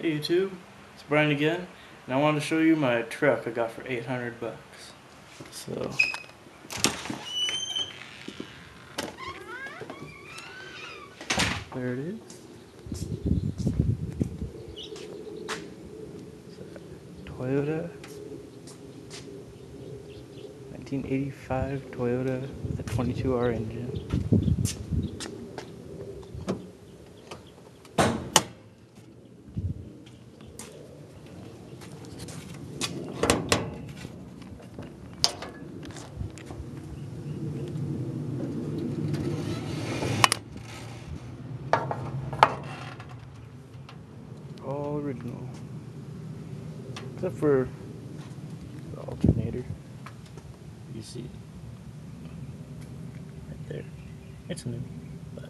Hey YouTube, it's Brian again, and I wanted to show you my truck I got for 800 bucks. So, there it is. It's a Toyota 1985 Toyota with a 22R engine. All original. Except for the alternator. You see it right there. It's new, but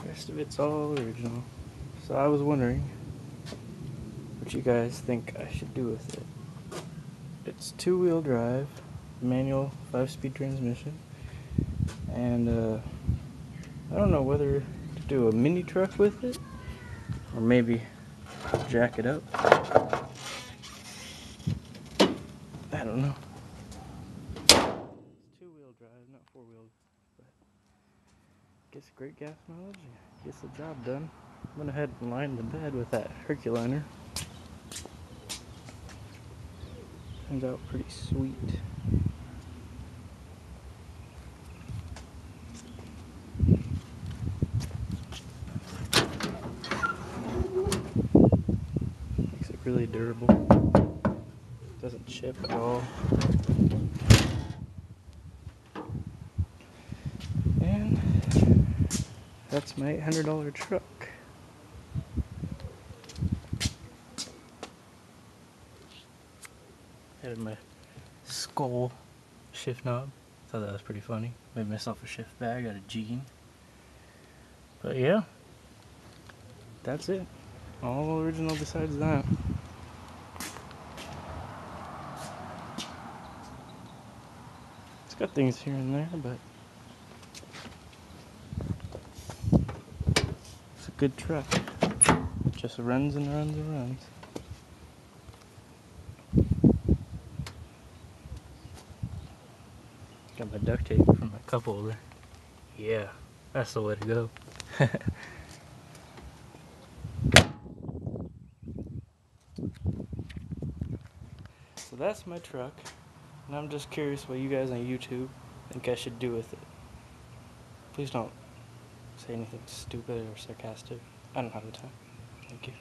the rest of it's all original. So I was wondering what you guys think I should do with it. It's two-wheel drive, manual 5-speed transmission, and I don't know whether to do a mini truck with it or maybe jack it up. I don't know. It's two-wheel drive, not four-wheel, but gets great gas mileage, gets the job done. Went ahead and lined the bed with that Herculiner. Turns out pretty sweet. Makes it really durable. Doesn't chip at all. And that's my $800 truck. Had my skull shift knob. Thought that was pretty funny. Made myself a shift bag out of jean. But yeah, that's it. All original besides that. It's got things here and there, but it's a good truck. It just runs and runs and runs. Got my duct tape from my cup holder. Yeah, that's the way to go. So that's my truck, and I'm just curious what you guys on YouTube think I should do with it. Please don't say anything stupid or sarcastic. I don't have the time. Thank you.